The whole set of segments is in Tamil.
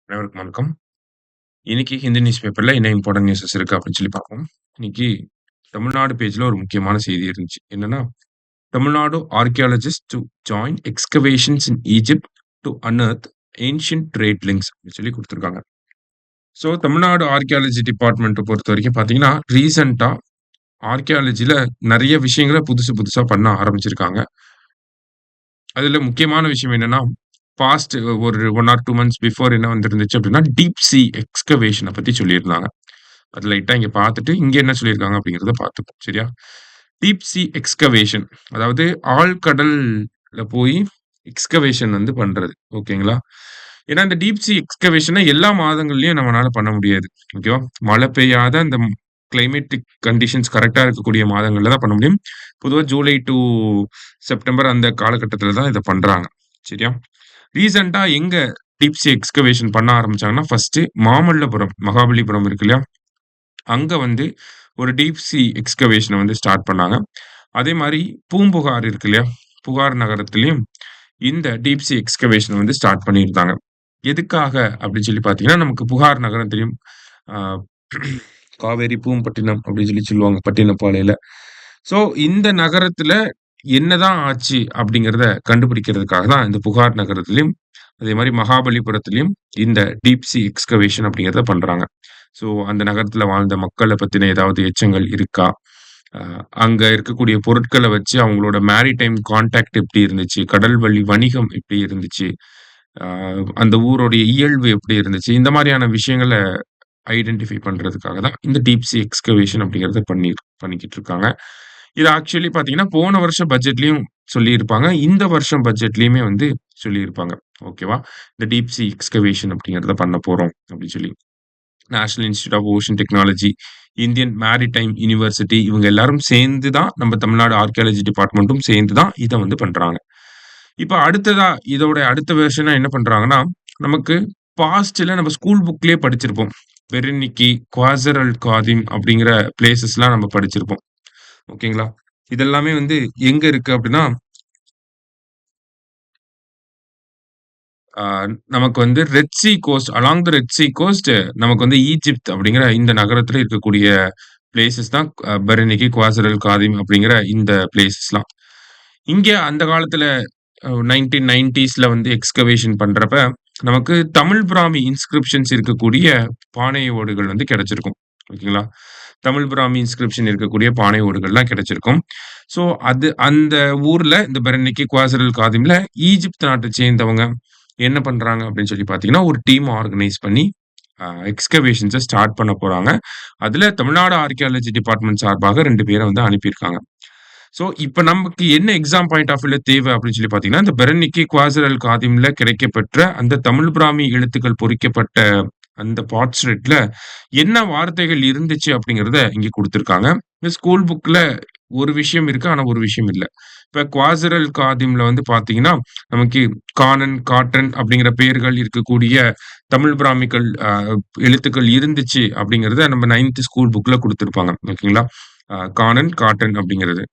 அனைவருக்கும் வணக்கம். இன்னைக்கு ஹிந்து நியூஸ் பேப்பர்ல என்ன இம்பார்ட்டன்ட் நியூஸஸ் இருக்கு அப்படின்னு சொல்லி பார்ப்போம். இன்னைக்கு தமிழ்நாடு பேஜ்ல ஒரு முக்கியமான செய்தி இருந்துச்சு. என்னன்னா, Tamil Nadu ஆர்க்கியாலஜிஸ்ட் to join excavations in Egypt to அன்எர்த் ancient trade links அப்படின்னு சொல்லி குடுத்துருக்காங்க. ஸோ தமிழ்நாடு ஆர்க்கியாலஜி டிபார்ட்மெண்ட்ட பொறுத்தவரைக்கும் பார்த்தீங்கன்னா, ரீசென்ட்டா ஆர்க்கியாலஜில நெறைய விஷயங்கள புதுசு புதுசா பண்ண ஆரம்பிச்சிருக்காங்க. அதுல முக்கியமான விஷயம் என்னன்னா, பாஸ்ட் ஒரு 1 ஆர் 2 மந்த்ஸ் பிஃபோர் என்ன வந்திருந்துச்சு அப்படின்னா, டீப் சி எக்ஸ்கவேஷன பத்தி சொல்லியிருந்தாங்க. அது லைட்டா இங்க பார்த்துட்டு, இங்க என்ன சொல்லியிருக்காங்க அப்படிங்கிறத பார்த்துப்போம். சரியா? டீப் சி எக்ஸ்கவேஷன் அதாவது ஆழ்கடல்ல போய் எக்ஸ்கவேஷன் வந்து பண்றது. ஓகேங்களா? ஏன்னா, இந்த டீப் சி எக்ஸ்கவேஷன எல்லா மாதங்கள்லயும் நம்மனால பண்ண முடியாது. ஓகேவா? மழை பெய்யாத அந்த கிளைமேட்டிக் கண்டிஷன்ஸ் கரெக்ட்டா இருக்கக்கூடிய மாதங்கள்ல தான் பண்ண முடியும். பொதுவா ஜூலை டூ செப்டம்பர் அந்த காலகட்டத்தில தான் இத பண்றாங்க. சரியா? ரீசென்ட்டா எங்க டீப் சி எக்ஸ்கவேஷன் பண்ண ஆரம்பிச்சாங்கன்னா, ஃபர்ஸ்ட்டு மாமல்லபுரம், மகாபலிபுரம் இருக்கு இல்லையா? அங்க வந்து ஒரு டீப் சி எக்ஸ்கவேஷன வந்து ஸ்டார்ட் பண்ணாங்க. அதே மாரி பூம்புகார் இருக்கு இல்லையா? புகார் நகரத்திலயும் இந்த டீப் சி எக்ஸ்கவேஷன வந்து ஸ்டார்ட் பண்ணியிருந்தாங்க. எதுக்காக அப்படின்னு சொல்லி பார்த்தீங்கன்னா, நமக்கு புகார் நகரம் தெரியும். ஆ காவேரி பூம்பட்டினம் அப்படின்னு சொல்லி சொல்லுவாங்க பட்டினப்பாலையில. ஸோ இந்த நகரத்தில என்னதான் ஆச்சு அப்படிங்கிறத கண்டுபிடிக்கிறதுக்காக தான் இந்த புகார் நகரத்திலயும், அதே மாரி மகாபலிபுரத்திலயும் இந்த டீப் சி எக்ஸ்கவேஷன் அப்படிங்கிறத பண்றாங்க. ஸோ அந்த நகரத்தில வாழ்ந்த மக்கள பத்தின ஏதாவது எச்சங்கள் இருக்கா? அ அங்க இருக்கக்கூடிய பொருட்கள வச்சு அவங்களோட மேரிடைம் கான்டாக்ட் எப்படி இருந்துச்சு? கடல் வழி வணிகம் எப்படி இருந்துச்சு? அ அந்த ஊருடைய இயல்பு எப்படி இருந்துச்சு? இந்த மாரியான விஷயங்கள ஐடென்டிஃபை பண்றதுக்காக தான் இந்த டீப் சி எக்ஸ்கவேஷன் அப்படிங்கிறத பண்ணிக்கிட்டு இருக்காங்க. இது ஆக்சுவலி பார்த்தீங்கன்னா, போன வருஷம் பட்ஜெட்லயும் சொல்லியிருப்பாங்க. இந்த வருஷம் பட்ஜெட்லயுமே வந்து சொல்லியிருப்பாங்க. ஓகேவா? இந்த டீப் சி எக்ஸ்கவேஷன் அப்படிங்கிறத பண்ண போறோம் அப்படின்னு சொல்லி. National Institute of Ocean Technology, Indian Maritime University இவங்க எல்லாரும் சேர்ந்து தான் நம்ம தமிழ்நாடு ஆர்க்கியாலஜி டிபார்ட்மெண்ட்டும் சேர்ந்து தான் இத வந்து பண்றாங்க. இப்ப அடுத்ததா இதோட அடுத்த வெர்ஷனா என்ன பண்றாங்கன்னா, நமக்கு பாஸ்ட்ல நம்ம ஸ்கூல் புக்லயே படிச்சிருப்போம். பெரினிக்கி, குவாசர் அல் காதிம் அப்படிங்கிற பிளேஸஸ்லாம் நம்ம படிச்சிருப்போம். ஓகேங்களா? இதெல்லாமே வந்து எங்க இருக்கு அப்படின்னா, ஆ நமக்கு வந்து Red Sea coast along the Red Sea coast நமக்கு வந்து ஈஜிப்த் அப்படிங்கிற இந்த நகரத்தில இருக்கக்கூடிய பிளேஸஸ் தான் பெர்னிக்கி, குவாசர் அல் காதிம் அப்படிங்கிற இந்த பிளேஸஸ்லாம். இங்க அந்த காலத்தில 1990ஸ்ல வந்து எக்ஸ்கவேஷன் பண்றப்ப, நமக்கு தமிழ் பிராமி இன்ஸ்கிரிப்ஷன்ஸ் இருக்கக்கூடிய பானை ஓடுகள் வந்து கிடைச்சிருக்கும். ஓகேங்களா? தமிழ் பிராமி இன்ஸ்கிரிப்ஷன் இருக்கக்கூடிய பானை ஓடுகள்லாம் கிடைச்சிருக்கும். ஸோ அது அந்த ஊர்ல இந்த பெர்னிக்கி, குவாசர் அல் காதிம்ல ஈஜிப்த் நாட்ட சேர்ந்தவங்க என்ன பண்றாங்க அப்படின்னு சொல்லி பார்த்தீங்கன்னா, ஒரு டீம் ஆர்கனைஸ் பண்ணி எக்ஸ்கவேஷன்ஸ ஸ்டார்ட் பண்ண போறாங்க. அதுல தமிழ்நாடு ஆர்க்கியாலஜி டிபார்ட்மெண்ட் சார்பாக 2 பேர வந்து அனுப்பியிருக்காங்க. ஸோ, இப்ப நமக்கு என்ன எக்ஸாம் பாயிண்ட் ஆஃப் வியூல தேவை அப்படின்னு சொல்லி பார்த்தீங்கன்னா, இந்த பெரனிக்கி, குவாசர் அல் காதிம்ல கிடைக்கப்பெற்ற அந்த தமிழ் பிராமி எழுத்துக்கள் பொறிக்கப்பட்ட அந்த பார்ச்மெண்ட்ல என்ன வார்த்தைகள் இருந்துச்சு அப்படிங்கிறத இங்க குடுத்திருக்காங்க. இந்த ஸ்கூல் புக்ல ஒரு விஷயம் இருக்கு. ஆனா ஒரு விஷயம் இல்ல. இப்ப குவாசர் அல் காதிம்ல வந்து பார்த்தீங்கன்னா, நமக்கு கானன், காட்டன் அப்படிங்கிற பெயர்கள் இருக்கக்கூடிய தமிழ் பிராமிகள் எழுத்துக்கள் இருந்துச்சு அப்படிங்கிறத நம்ம 9த் ஸ்கூல் புக்ல குடுத்திருப்பாங்க. ஓகேங்களா? கானன், காட்டன் அப்படிங்கிறது.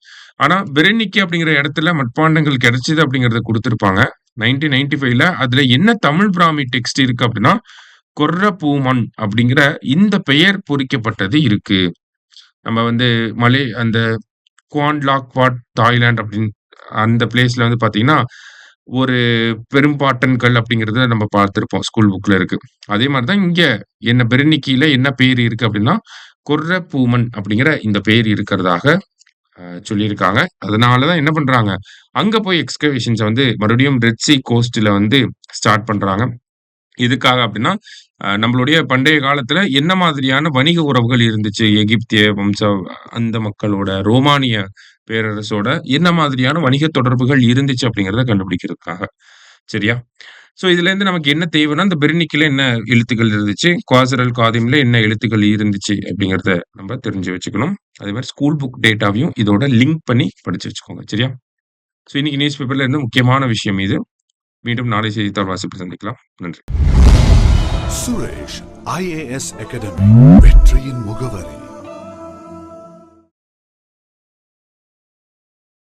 ஆனா, பெரெனிக்கி அப்படிங்கிற இடத்துல மட்பாண்டங்கள் கிடைச்சது அப்படிங்கிறத குடுத்திருப்பாங்க. 1995ல அதுல என்ன தமிழ் பிராமி டெக்ஸ்ட் இருக்கு அப்படின்னா, கொர்ர பூமன் அப்படிங்கிற இந்த பெயர் பொறிக்கப்பட்டது இருக்கு. நம்ம வந்து அந்த குவான் லாக் வாட் தாய்லாந்து அப்படின்னு அந்த பிளேஸ்ல வந்து பார்த்தீங்கன்னா, ஒரு பெரும்பாட்டன்கள் அப்படிங்கிறத நம்ம பார்த்திருப்போம். ஸ்கூல் புக்ல இருக்கு. அதே மாரி தான் இங்க என்ன பெரெனிக்கில என்ன பேர் இருக்கு அப்படின்னா, கொர்ர பூமன் அப்படிங்கிற இந்த பெயர் இருக்கிறதாக சொல்லியிருக்காங்க. அதனால தான் என்ன பண்றாங்க, அங்க போய் எக்ஸ்கவேஷன்ஸ வந்து மறுபடியும் ரெட் சி கோஸ்ட்ல வந்து ஸ்டார்ட் பண்றாங்க. எதுக்காக அப்டின்னா, நம்மளுடைய பண்டைய காலத்துல என்ன மாதிரியான வணிக உறவுகள் இருந்துச்சு? எகிப்திய அந்த மக்களோட, ரோமானிய பேரரசோட என்ன மாதிரியான வணிக தொடர்புகள் இருந்துச்சு அப்படிங்கிறத கண்டுபிடிக்கிறதுக்காக. சரியா? ஸோ இதுலேருந்து நமக்கு என்ன தேவைன்னா, இந்த பெர்னிக்கில என்ன எழுத்துக்கள் இருந்துச்சு? குவாசரல் காதிம்ல என்ன எழுத்துக்கள் இருந்துச்சு? அப்படிங்கிறத நம்ம தெரிஞ்சு வச்சுக்கணும். அதே மாரி ஸ்கூல் புக் டேட்டாவையும் இதோட லிங்க் பண்ணி படிச்சு வச்சுக்கோங்க. சரியா? ஸோ இன்னைக்கு நியூஸ் பேப்பர்ல இருந்து முக்கியமான விஷயம் இது. மீண்டும் நாளை செய்தித்தாள் வாசிப்பில் சந்திக்கலாம். நன்றி. சுரேஷ் IAS அகாடமி வெற்றியின் முகவரி.